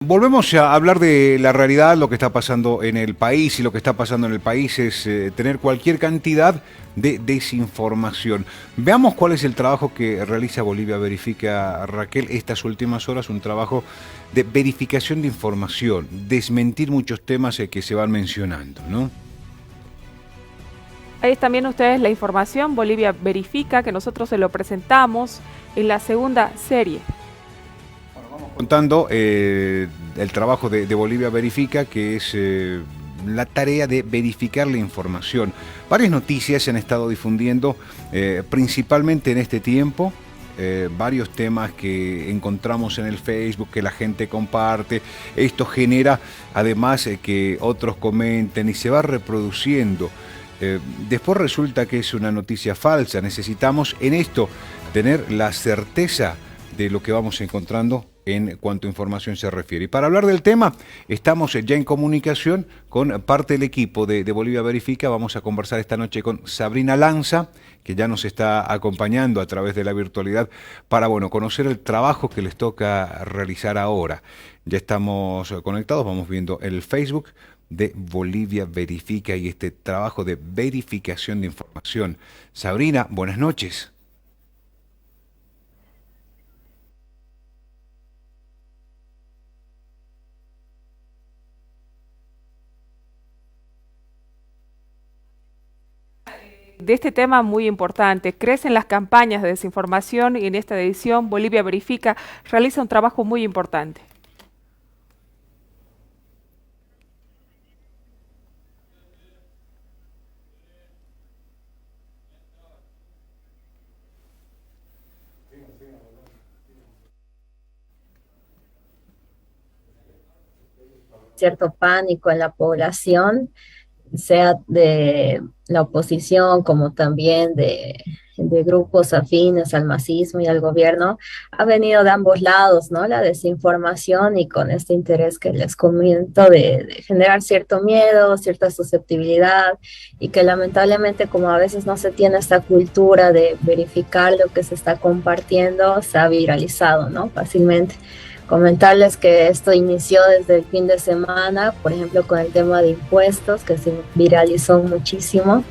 Volvemos a hablar de la realidad, lo que está pasando en el país, y lo que está pasando en el país es tener cualquier cantidad de desinformación. Veamos cuál es el trabajo que realiza Bolivia Verifica, Raquel, estas últimas horas, un trabajo de verificación de información, desmentir muchos temas que se van mencionando, ¿no? Ahí están viendo ustedes la información, Bolivia Verifica, que nosotros se lo presentamos en la segunda serie. Contando el trabajo de Bolivia Verifica, que es la tarea de verificar la información. Varias noticias se han estado difundiendo, principalmente en este tiempo, varios temas que encontramos en el Facebook, que la gente comparte. Esto genera además que otros comenten y se va reproduciendo. Después resulta que es una noticia falsa. Necesitamos en esto tener la certeza de lo que vamos encontrando en cuanto a información se refiere. Y para hablar del tema, estamos ya en comunicación con parte del equipo de Bolivia Verifica. Vamos a conversar esta noche con Sabrina Lanza, que ya nos está acompañando a través de la virtualidad para, conocer el trabajo que les toca realizar ahora. Ya estamos conectados, vamos viendo el Facebook de Bolivia Verifica y este trabajo de verificación de información. Sabrina, buenas noches. De este tema muy importante, crecen las campañas de desinformación y en esta edición Bolivia Verifica realiza un trabajo muy importante. Cierto pánico en la población, sea de la oposición como también de grupos afines al masismo y al gobierno, ha venido de ambos lados, ¿no? La desinformación y con este interés que les comento de generar cierto miedo, cierta susceptibilidad y que lamentablemente como a veces no se tiene esta cultura de verificar lo que se está compartiendo, se ha viralizado, ¿no? Fácilmente. Comentarles que esto inició desde el fin de semana, por ejemplo, con el tema de impuestos, que se viralizó muchísimo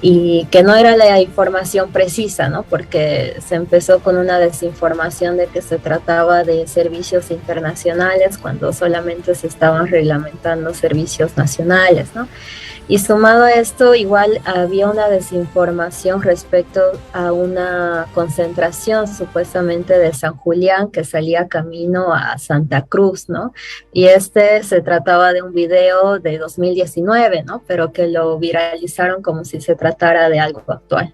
y que no era la información precisa, ¿no? Porque se empezó con una desinformación de que se trataba de servicios internacionales cuando solamente se estaban reglamentando servicios nacionales, ¿no? Y sumado a esto, igual había una desinformación respecto a una concentración supuestamente de San Julián que salía camino a Santa Cruz, ¿no? Y se trataba de un video de 2019, ¿no? Pero que lo viralizaron como si se tratara de algo actual.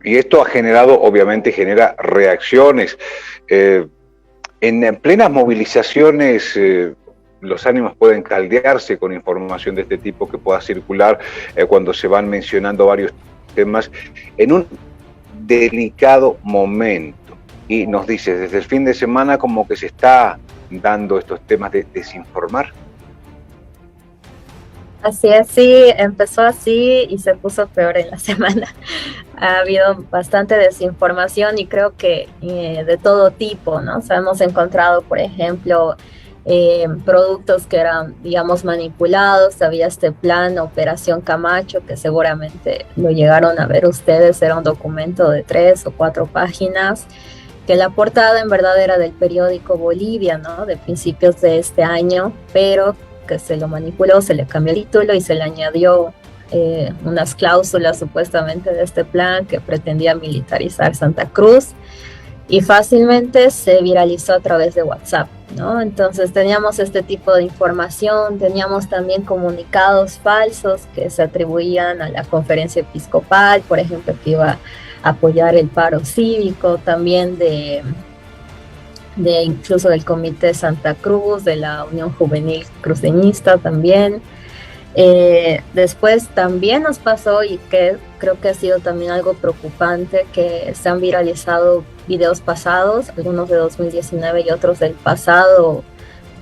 Y esto ha generado, obviamente, genera reacciones. En plenas movilizaciones, los ánimos pueden caldearse con información de este tipo que pueda circular cuando se van mencionando varios temas en un delicado momento. Y nos dice, desde el fin de semana como que se está dando estos temas de desinformar. Así es, sí, empezó así y se puso peor en la semana. Ha habido bastante desinformación y creo que de todo tipo, ¿no? O sea, hemos encontrado, por ejemplo, productos que eran, digamos, manipulados. Había este plan Operación Camacho, que seguramente lo llegaron a ver ustedes, era un documento de 3 o 4 páginas, que la portada en verdad era del periódico Bolivia, ¿no? De principios de este año, pero que se lo manipuló, se le cambió el título y se le añadió unas cláusulas supuestamente de este plan que pretendía militarizar Santa Cruz y fácilmente se viralizó a través de WhatsApp, ¿no? Entonces teníamos este tipo de información, teníamos también comunicados falsos que se atribuían a la conferencia episcopal, por ejemplo, que iba a apoyar el paro cívico, también de incluso del Comité Santa Cruz, de la Unión Juvenil Cruceñista también. Después también nos pasó, y que creo que ha sido también algo preocupante, que se han viralizado videos pasados, algunos de 2019 y otros del pasado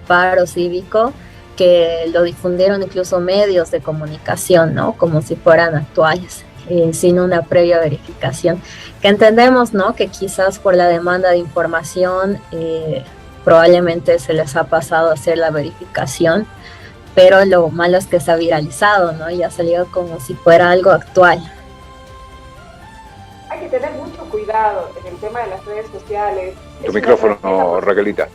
paro cívico, que lo difundieron incluso medios de comunicación, ¿no? Como si fueran actuales. Sin una previa verificación, que entendemos, ¿no? Que quizás por la demanda de información probablemente se les ha pasado a hacer la verificación, pero lo malo es que se ha viralizado, ¿no? Y ha salido como si fuera algo actual. Hay que tener mucho cuidado en el tema de las redes sociales. Tu micrófono, Raquelita.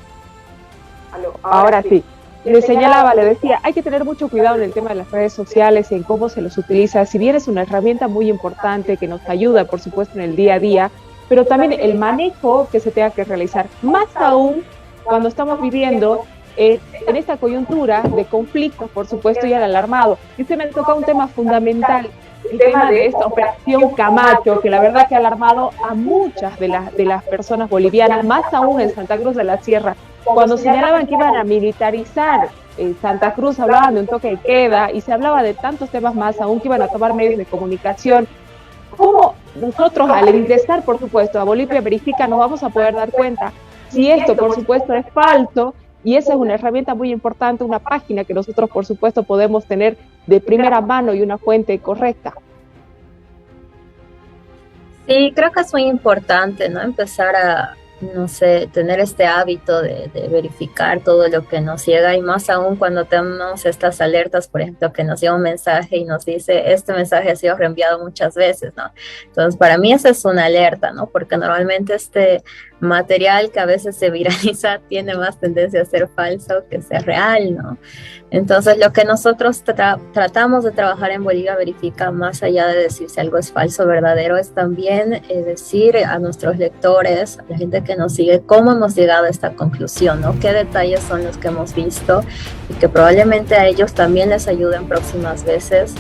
Ahora sí. Le señalaba, le decía, hay que tener mucho cuidado en el tema de las redes sociales, en cómo se los utiliza. Si bien es una herramienta muy importante que nos ayuda, por supuesto, en el día a día, pero también el manejo que se tenga que realizar, más aún cuando estamos viviendo en esta coyuntura de conflictos, por supuesto, y al alarmado. Y se me toca un tema fundamental, el tema de esta operación Camacho, que la verdad que ha alarmado a muchas de las personas bolivianas, más aún en Santa Cruz de la Sierra. Cuando señalaban que iban a militarizar Santa Cruz, hablaban de un toque de queda y se hablaba de tantos temas más aún que iban a tomar medios de comunicación. ¿Cómo nosotros al ingresar, por supuesto, a Bolivia Verifica nos vamos a poder dar cuenta si esto, por supuesto, es falso? Y esa es una herramienta muy importante, una página que nosotros, por supuesto, podemos tener de primera mano y una fuente correcta. Sí, creo que es muy importante, ¿no? Empezar a, no sé, tener este hábito de verificar todo lo que nos llega, y más aún cuando tenemos estas alertas, por ejemplo, que nos llega un mensaje y nos dice, este mensaje ha sido reenviado muchas veces, ¿no? Entonces, para mí esa es una alerta, ¿no? Porque normalmente este material que a veces se viraliza tiene más tendencia a ser falso que ser real, ¿no? Entonces, lo que nosotros tratamos de trabajar en Bolivia Verifica, más allá de decir si algo es falso o verdadero, es también decir a nuestros lectores, a la gente que nos sigue, cómo hemos llegado a esta conclusión, ¿no? Qué detalles son los que hemos visto y que probablemente a ellos también les ayuden próximas veces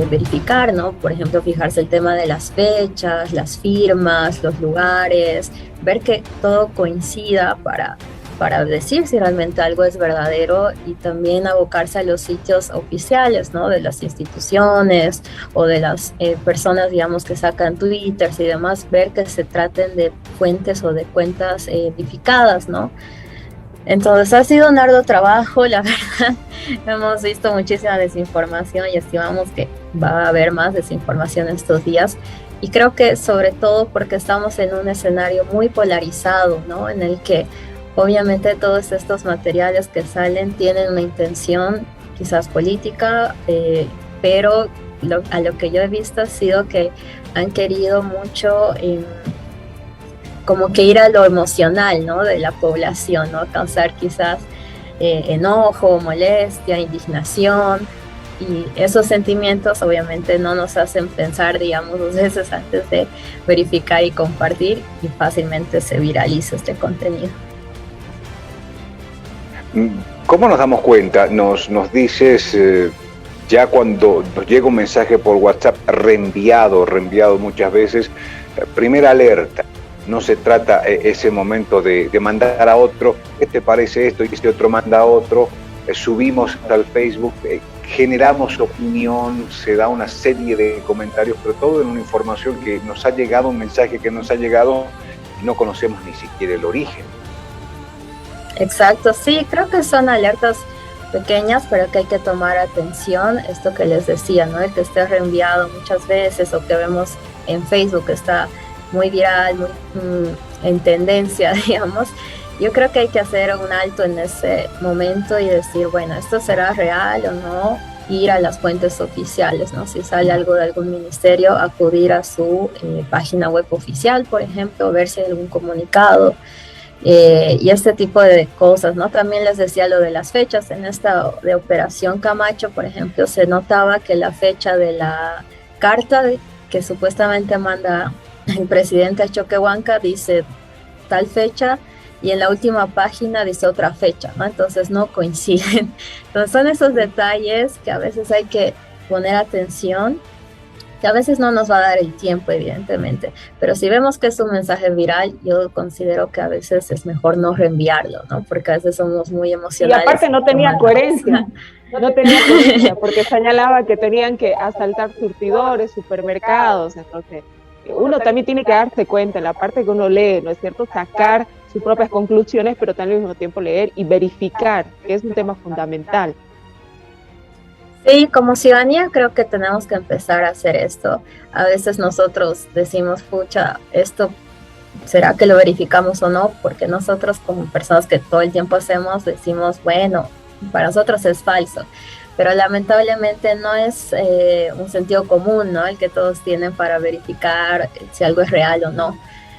verificar, ¿no? Por ejemplo, fijarse el tema de las fechas, las firmas, los lugares, ver que todo coincida para decir si realmente algo es verdadero, y también abocarse a los sitios oficiales, ¿no? De las instituciones o de las personas, digamos, que sacan Twitter y demás, ver que se traten de fuentes o de cuentas verificadas, ¿no? Entonces ha sido un arduo trabajo, la verdad. Hemos visto muchísima desinformación y estimamos que va a haber más desinformación estos días. Y creo que sobre todo porque estamos en un escenario muy polarizado, ¿no? En el que obviamente todos estos materiales que salen tienen una intención quizás política, pero a lo que yo he visto ha sido que han querido mucho como que ir a lo emocional, ¿no? De la población, ¿no? Causar quizás enojo, molestia, indignación, y esos sentimientos obviamente no nos hacen pensar, digamos, dos veces antes de verificar y compartir, y fácilmente se viraliza este contenido. ¿Cómo nos damos cuenta? Nos dices, ya cuando nos llega un mensaje por WhatsApp reenviado muchas veces, primera alerta. No se trata ese momento de mandar a otro, ¿qué te parece esto? Y este otro manda a otro, subimos al Facebook, generamos opinión, se da una serie de comentarios, pero todo en una información que nos ha llegado, un mensaje que nos ha llegado, y no conocemos ni siquiera el origen. Exacto, sí, creo que son alertas pequeñas, pero que hay que tomar atención. Esto que les decía, ¿no? El que esté reenviado muchas veces, o que vemos en Facebook que está muy viral, muy en tendencia, digamos. Yo creo que hay que hacer un alto en ese momento y decir, bueno, ¿esto será real o no? Ir a las fuentes oficiales, ¿no? Si sale algo de algún ministerio, acudir a su página web oficial, por ejemplo, ver si hay algún comunicado. Y este tipo de cosas, ¿no? También les decía lo de las fechas. En esta de Operación Camacho, por ejemplo, se notaba que la fecha de la carta que supuestamente manda el presidente a Choquehuanca dice tal fecha, y en la última página dice otra fecha, ¿no? Entonces no coinciden. Entonces son esos detalles que a veces hay que poner atención, que a veces no nos va a dar el tiempo, evidentemente, pero si vemos que es un mensaje viral, yo considero que a veces es mejor no reenviarlo, ¿no? Porque a veces somos muy emocionales. Y aparte no tenía coherencia, porque señalaba que tenían que asaltar surtidores, supermercados, entonces uno también tiene que darse cuenta en la parte que uno lee, ¿no es cierto? Sacar sus propias conclusiones, pero también al mismo tiempo leer y verificar, que es un tema fundamental. Sí, como ciudadanía creo que tenemos que empezar a hacer esto. A veces nosotros decimos, pucha, esto ¿será que lo verificamos o no? Porque nosotros como personas que todo el tiempo hacemos, decimos, bueno, para nosotros es falso, pero lamentablemente no es un sentido común, ¿no? El que todos tienen para verificar si algo es real o no.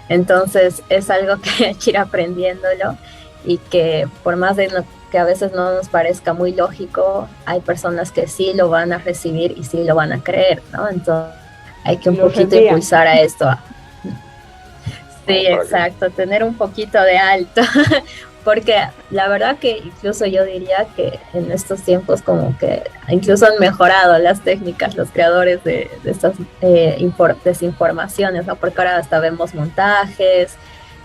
Entonces es algo que hay que ir aprendiéndolo y que por más de que a veces no nos parezca muy lógico, hay personas que sí lo van a recibir y sí lo van a creer, ¿no? Entonces hay que un poquito impulsar a esto. Sí, exacto, tener un poquito de alto, porque la verdad que incluso yo diría que en estos tiempos como que incluso han mejorado las técnicas, los creadores de estas desinformaciones, ¿no? Porque ahora hasta vemos montajes,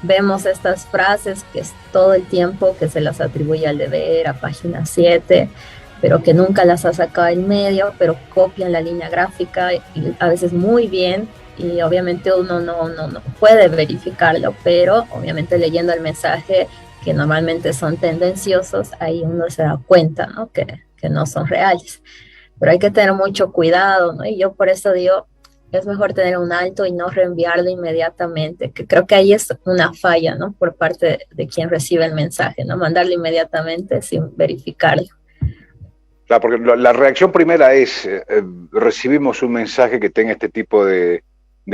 vemos estas frases que es todo el tiempo que se las atribuye al deber, a Página 7, pero que nunca las ha sacado en medio, pero copian la línea gráfica y a veces muy bien, y obviamente uno no puede verificarlo, pero obviamente leyendo el mensaje, que normalmente son tendenciosos, ahí uno se da cuenta, ¿no? Que no son reales. Pero hay que tener mucho cuidado, ¿no? Y yo por eso digo, es mejor tener un alto y no reenviarlo inmediatamente, que creo que ahí es una falla, ¿no? Por parte de quien recibe el mensaje, ¿no? Mandarlo inmediatamente sin verificarlo. Claro, porque la reacción primera es, recibimos un mensaje que tenga este tipo de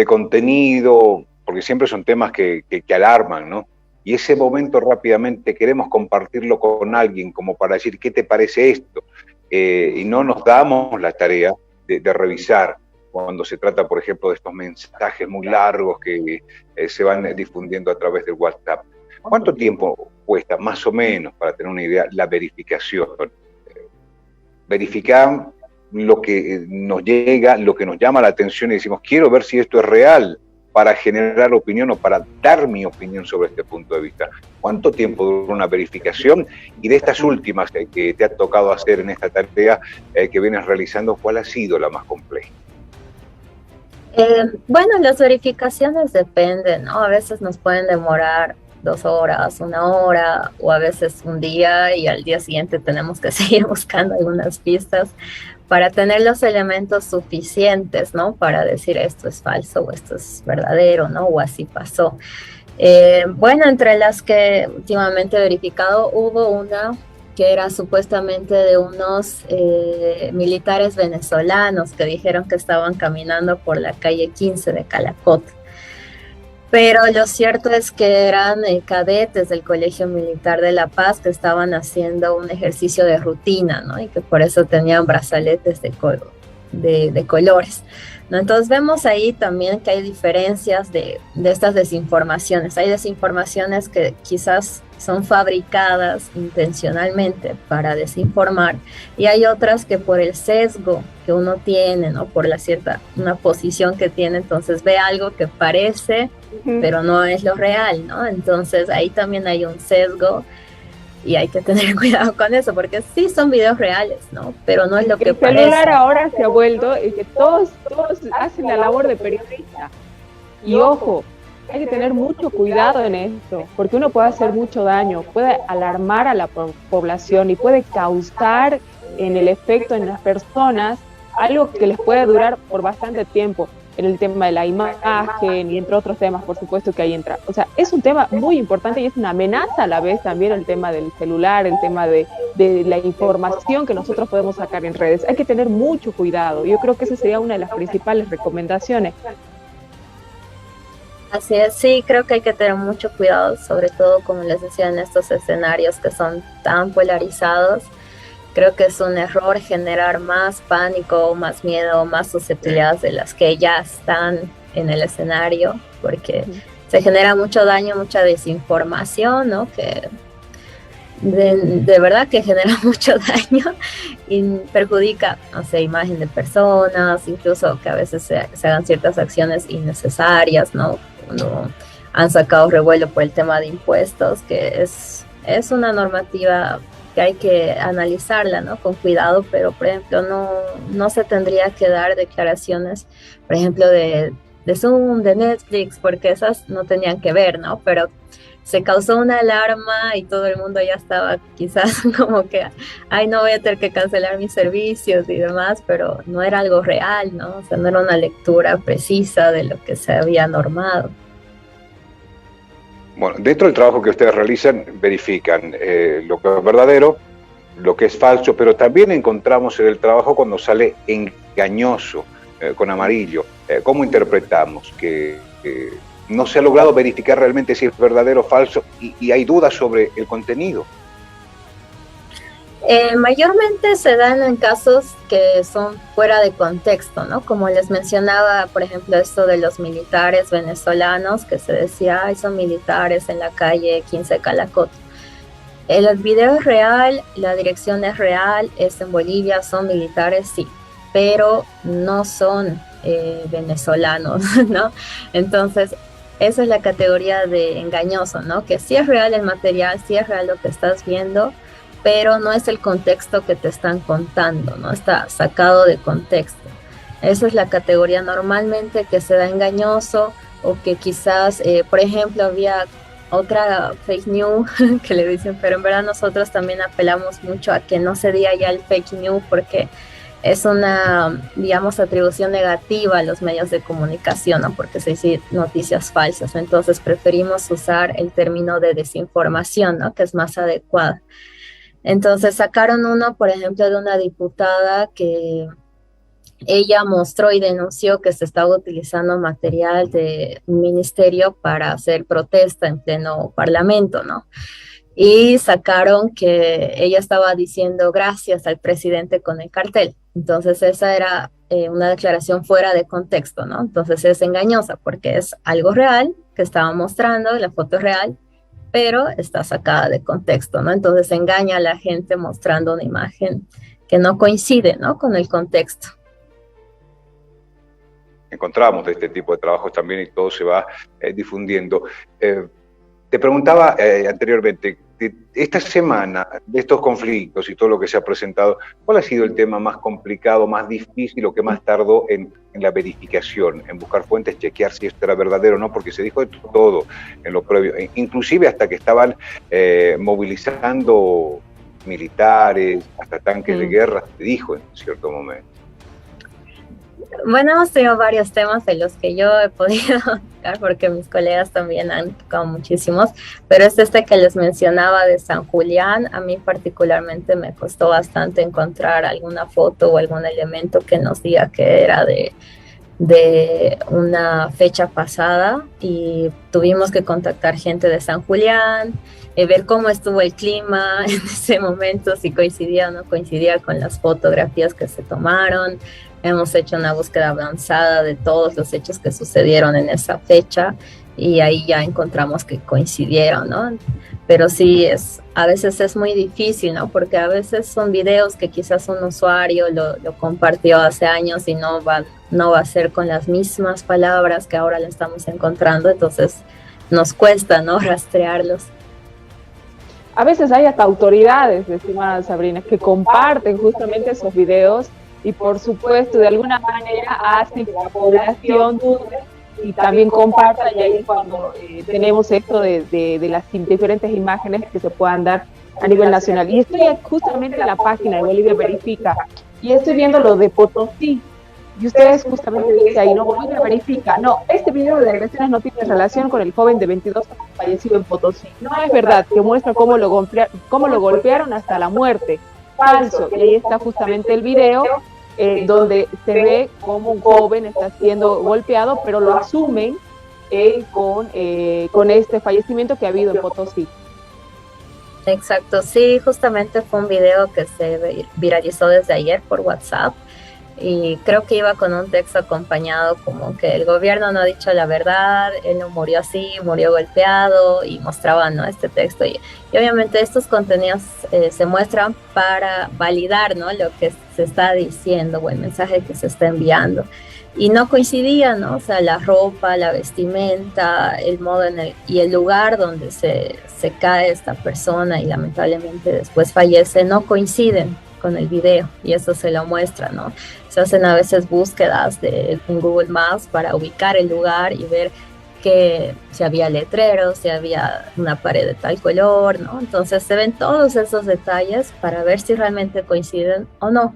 contenido, porque siempre son temas que alarman, ¿no? Y ese momento rápidamente queremos compartirlo con alguien como para decir, ¿qué te parece esto? Y no nos damos la tarea de revisar cuando se trata, por ejemplo, de estos mensajes muy largos que se van difundiendo a través del WhatsApp. ¿Cuánto tiempo cuesta, más o menos, para tener una idea, la verificación? Verificar lo que nos llega, lo que nos llama la atención y decimos, quiero ver si esto es real para generar opinión o para dar mi opinión sobre este punto de vista. ¿Cuánto tiempo dura una verificación? Y de estas últimas que te ha tocado hacer en esta tarea que vienes realizando, ¿cuál ha sido la más compleja? Bueno, las verificaciones dependen, ¿no? A veces nos pueden demorar 2 horas, 1 hora, o a veces un día y al día siguiente tenemos que seguir buscando algunas pistas para tener los elementos suficientes, ¿no? Para decir esto es falso o esto es verdadero, ¿no? O así pasó. Bueno, entre las que últimamente he verificado, hubo una que era supuestamente de unos militares venezolanos que dijeron que estaban caminando por la calle 15 de Calacot. Pero lo cierto es que eran cadetes del Colegio Militar de La Paz que estaban haciendo un ejercicio de rutina, ¿no? Y que por eso tenían brazaletes de colores, ¿no? Entonces vemos ahí también que hay diferencias de estas desinformaciones. Hay desinformaciones que quizás son fabricadas intencionalmente para desinformar, y hay otras que por el sesgo que uno tiene, ¿no? Por una posición que tiene, entonces ve algo que parece, pero no es lo real, ¿no? Entonces ahí también hay un sesgo y hay que tener cuidado con eso, porque sí son videos reales, ¿no? Pero no es lo que parece. El celular ahora se ha vuelto que todos hacen la labor de periodista. Y ojo, hay que tener mucho cuidado en esto, porque uno puede hacer mucho daño, puede alarmar a la población y puede causar en el efecto en las personas algo que les puede durar por bastante tiempo, en el tema de la imagen y entre otros temas, por supuesto, que ahí entra. O sea, es un tema muy importante y es una amenaza a la vez también el tema del celular, el tema de la información que nosotros podemos sacar en redes. Hay que tener mucho cuidado. Yo creo que esa sería una de las principales recomendaciones. Así es, sí, creo que hay que tener mucho cuidado, sobre todo, como les decía, en estos escenarios que son tan polarizados. Creo que es un error generar más pánico, más miedo, más susceptibilidades de las que ya están en el escenario, porque se genera mucho daño, mucha desinformación, ¿no? Que de verdad que genera mucho daño y perjudica, no sé, imagen de personas, incluso que a veces se hagan ciertas acciones innecesarias, ¿no? Cuando han sacado revuelo por el tema de impuestos, que es una normativa que hay que analizarla, ¿no? Con cuidado, pero por ejemplo no se tendría que dar declaraciones, por ejemplo, de Zoom, de Netflix, porque esas no tenían que ver, ¿no? Pero se causó una alarma y todo el mundo ya estaba quizás como que, ay, no voy a tener que cancelar mis servicios y demás, pero no era algo real, ¿no? O sea, no era una lectura precisa de lo que se había normado. Bueno, dentro del trabajo que ustedes realizan, verifican lo que es verdadero, lo que es falso, pero también encontramos en el trabajo cuando sale engañoso, con amarillo. ¿Cómo interpretamos que no se ha logrado verificar realmente si es verdadero o falso y hay dudas sobre el contenido? Mayormente se dan en casos que son fuera de contexto, ¿no? Como les mencionaba, por ejemplo, esto de los militares venezolanos, que se decía, ay, son militares en la calle 15 Calacoto. El video es real, la dirección es real, es en Bolivia, son militares, sí, pero no son venezolanos, ¿no? Entonces, esa es la categoría de engañoso, ¿no? Que sí es real el material, sí es real lo que estás viendo, pero no es el contexto que te están contando, ¿no? Está sacado de contexto. Esa es la categoría normalmente que se da engañoso, o que quizás, por ejemplo, había otra fake news que le dicen, pero en verdad nosotros también apelamos mucho a que no se diga ya el fake news, porque es una, digamos, atribución negativa a los medios de comunicación, ¿no? Porque se dice noticias falsas. Entonces preferimos usar el término de desinformación, ¿no? Que es más adecuado. Entonces sacaron uno, por ejemplo, de una diputada que ella mostró y denunció que se estaba utilizando material de un ministerio para hacer protesta en pleno parlamento, ¿no? Y sacaron que ella estaba diciendo gracias al presidente con el cartel. Entonces esa era una declaración fuera de contexto, ¿no? Entonces es engañosa porque es algo real que estaba mostrando, la foto es real, pero está sacada de contexto, ¿no? Entonces engaña a la gente mostrando una imagen que no coincide, ¿no? Con el contexto. Encontramos de este tipo de trabajos también y todo se va difundiendo. Te preguntaba anteriormente, esta semana, de estos conflictos y todo lo que se ha presentado, ¿cuál ha sido el tema más complicado, más difícil o que más tardó en la verificación, en buscar fuentes, chequear si esto era verdadero o no? Porque se dijo de todo en lo previo, inclusive hasta que estaban movilizando militares, hasta tanques de guerra, se dijo en cierto momento. Bueno, hemos tenido varios temas de los que yo he podido tocar, porque mis colegas también han tocado muchísimos, pero es este que les mencionaba de San Julián. A mí particularmente me costó bastante encontrar alguna foto o algún elemento que nos diga que era de una fecha pasada, y tuvimos que contactar gente de San Julián, ver cómo estuvo el clima en ese momento, si coincidía o no coincidía con las fotografías que se tomaron. Hemos hecho una búsqueda avanzada de todos los hechos que sucedieron en esa fecha y ahí ya encontramos que coincidieron, ¿no? Pero sí, a veces es muy difícil, ¿no? Porque a veces son videos que quizás un usuario lo compartió hace años y no va a ser con las mismas palabras que ahora le estamos encontrando, entonces nos cuesta, ¿no? Rastrearlos. A veces hay hasta autoridades, estimada Sabrina, que comparten justamente esos videos y por supuesto de alguna manera hacen que la población dude y también comparta, y ahí es cuando tenemos esto de las diferentes imágenes que se puedan dar a nivel nacional. Y estoy justamente en la página de Bolivia Verifica y estoy viendo lo de Potosí, y ustedes justamente dicen ahí, no, Bolivia Verifica, no, este video de agresiones no tiene relación con el joven de 22 años fallecido en Potosí, no es verdad, que muestra cómo lo golpearon hasta la muerte, falso. Y ahí está justamente el video donde se ve como un joven está siendo golpeado, pero lo asumen con este fallecimiento que ha habido en Potosí. Exacto, sí, justamente fue un video que se viralizó desde ayer por WhatsApp, y creo que iba con un texto acompañado como que el gobierno no ha dicho la verdad, él no murió así, murió golpeado, y mostraban, ¿no?, este texto, y obviamente estos contenidos se muestran para validar, ¿no?, lo que se está diciendo o el mensaje que se está enviando, y no coincidía, ¿no? O sea, la ropa, la vestimenta, el modo y el lugar donde se cae esta persona y lamentablemente después fallece no coinciden con el video, y eso se lo muestra, ¿no? Se hacen a veces búsquedas en Google Maps para ubicar el lugar y ver que si había letreros, si había una pared de tal color, ¿no? Entonces se ven todos esos detalles para ver si realmente coinciden o no,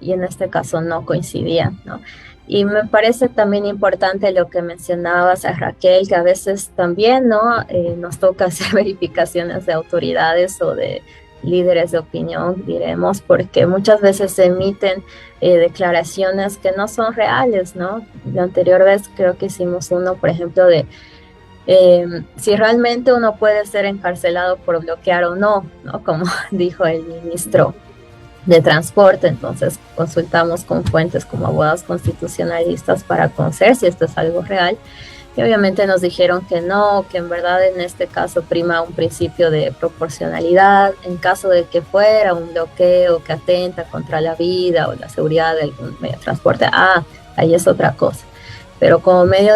y en este caso no coincidían, ¿no? Y me parece también importante lo que mencionabas, Raquel, que a veces también, ¿no? Nos toca hacer verificaciones de autoridades o de líderes de opinión, diremos, porque muchas veces se emiten declaraciones que no son reales, ¿no? La anterior vez creo que hicimos uno, por ejemplo, de si realmente uno puede ser encarcelado por bloquear o no, ¿no? Como dijo el ministro de Transporte. Entonces consultamos con fuentes como abogados constitucionalistas para conocer si esto es algo real, y obviamente nos dijeron que no, que en verdad en este caso prima un principio de proporcionalidad. En caso de que fuera un bloqueo que atenta contra la vida o la seguridad de algún medio de transporte, ahí es otra cosa. Pero como medio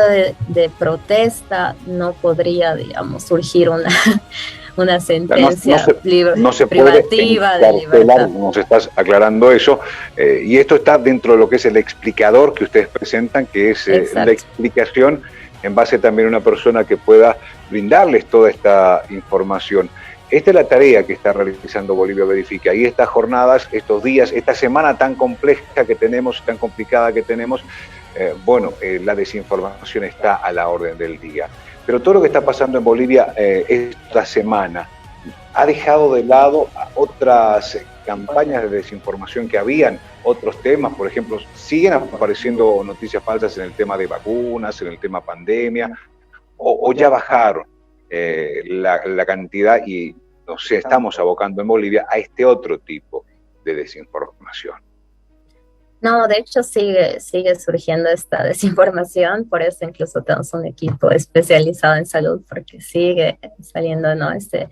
de protesta no podría, digamos, surgir una sentencia no se privativa de libertad. Nos estás aclarando eso, y esto está dentro de lo que es el explicador que ustedes presentan, que es la explicación en base también a una persona que pueda brindarles toda esta información. Esta es la tarea que está realizando Bolivia Verifica, y estas jornadas, estos días, esta semana tan compleja que tenemos, tan complicada que tenemos, la desinformación está a la orden del día. Pero todo lo que está pasando en Bolivia esta semana ha dejado de lado otras campañas de desinformación que habían, otros temas. Por ejemplo, siguen apareciendo noticias falsas en el tema de vacunas, en el tema pandemia, o ya bajaron la cantidad, y nos estamos abocando en Bolivia a este otro tipo de desinformación. No, de hecho sigue surgiendo esta desinformación, por eso incluso tenemos un equipo especializado en salud, porque sigue saliendo, ¿no?, este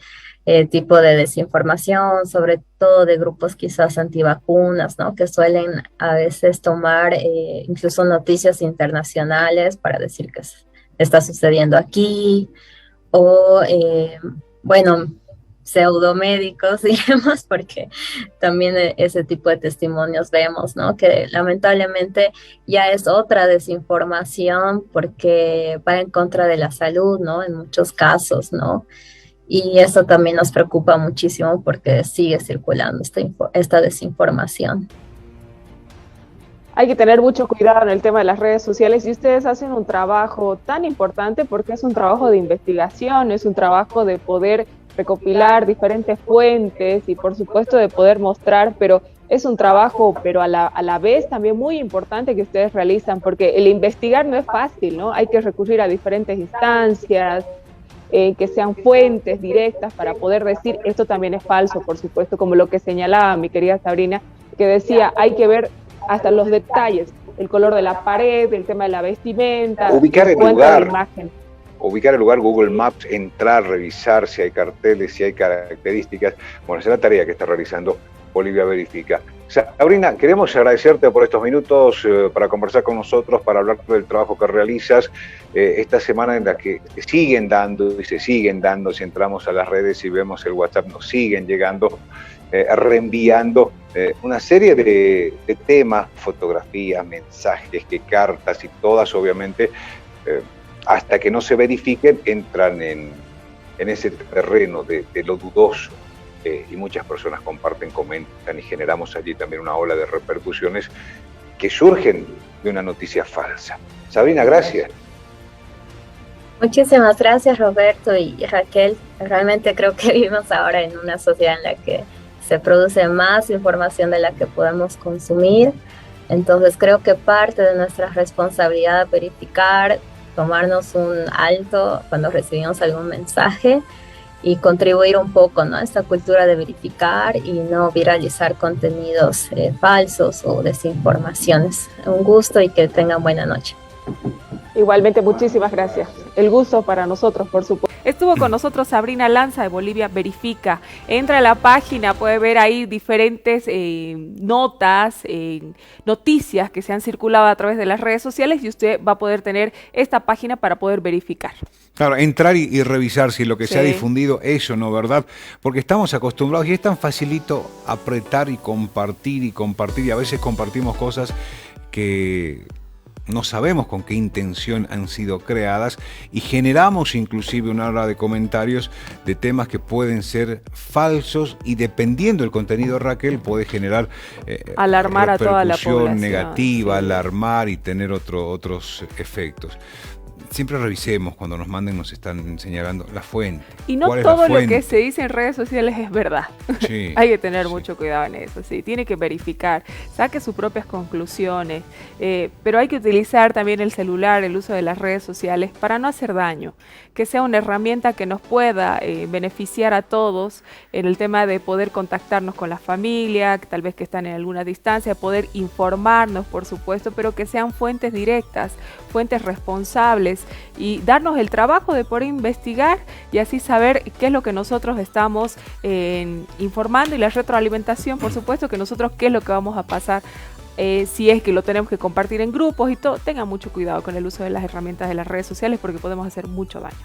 tipo de desinformación, sobre todo de grupos quizás antivacunas, ¿no?, que suelen a veces tomar incluso noticias internacionales para decir que está sucediendo aquí, o pseudomédicos, digamos, porque también ese tipo de testimonios vemos, ¿no?, que lamentablemente ya es otra desinformación porque va en contra de la salud, ¿no?, en muchos casos, ¿no? Y eso también nos preocupa muchísimo porque sigue circulando esta desinformación. Hay que tener mucho cuidado en el tema de las redes sociales, y ustedes hacen un trabajo tan importante porque es un trabajo de investigación, es un trabajo de poder recopilar diferentes fuentes y por supuesto de poder mostrar, pero es un trabajo, pero a la vez también muy importante que ustedes realizan, porque el investigar no es fácil, ¿no? Hay que recurrir a diferentes instancias, que sean fuentes directas para poder decir esto también es falso, por supuesto, como lo que señalaba mi querida Sabrina, que decía hay que ver hasta los detalles, el color de la pared, el tema de la vestimenta, ubicar el lugar, la imagen. Ubicar el lugar, Google Maps, entrar, revisar si hay carteles, si hay características. Bueno, esa es la tarea que está realizando Bolivia Verifica. Sabrina, queremos agradecerte por estos minutos para conversar con nosotros, para hablar del trabajo que realizas esta semana en la que se siguen dando y se siguen dando. Si entramos a las redes y vemos el WhatsApp, nos siguen llegando, reenviando una serie de temas, fotografías, mensajes, cartas, y todas obviamente hasta que no se verifiquen entran en ese terreno de lo dudoso, y muchas personas comparten, comentan, y generamos allí también una ola de repercusiones que surgen de una noticia falsa. Sabrina, gracias. Muchísimas gracias, Roberto y Raquel. Realmente creo que vivimos ahora en una sociedad en la que se produce más información de la que podemos consumir. Entonces creo que parte de nuestra responsabilidad es verificar, tomarnos un alto cuando recibimos algún mensaje y contribuir un poco, ¿no?, a esta cultura de verificar y no viralizar contenidos falsos o desinformaciones. Un gusto y que tengan buena noche. Igualmente, muchísimas gracias. El gusto para nosotros, por supuesto. Estuvo con nosotros Sabrina Lanza de Bolivia Verifica. Entra a la página, puede ver ahí diferentes notas, noticias que se han circulado a través de las redes sociales, y usted va a poder tener esta página para poder verificar. Claro, entrar y revisar si lo que se ha difundido es o no, ¿verdad? Porque estamos acostumbrados, y es tan facilito apretar y compartir, y a veces compartimos cosas que no sabemos con qué intención han sido creadas y generamos inclusive una ola de comentarios de temas que pueden ser falsos y dependiendo del contenido, Raquel, puede generar alarmar a toda la población negativa, sí. Alarmar y tener otros efectos. Siempre revisemos cuando nos manden, nos están señalando la fuente. Y no todo lo que se dice en redes sociales es verdad. Sí, hay que tener mucho cuidado en eso, sí. Tiene que verificar, saque sus propias conclusiones, pero hay que utilizar también el celular, el uso de las redes sociales para no hacer daño, que sea una herramienta que nos pueda beneficiar a todos en el tema de poder contactarnos con la familia, tal vez que están en alguna distancia, poder informarnos, por supuesto, pero que sean fuentes directas, fuentes responsables y darnos el trabajo de poder investigar y así saber qué es lo que nosotros estamos informando y la retroalimentación, por supuesto, que nosotros qué es lo que vamos a pasar. Si es que lo tenemos que compartir en grupos y todo, tengan mucho cuidado con el uso de las herramientas de las redes sociales porque podemos hacer mucho daño.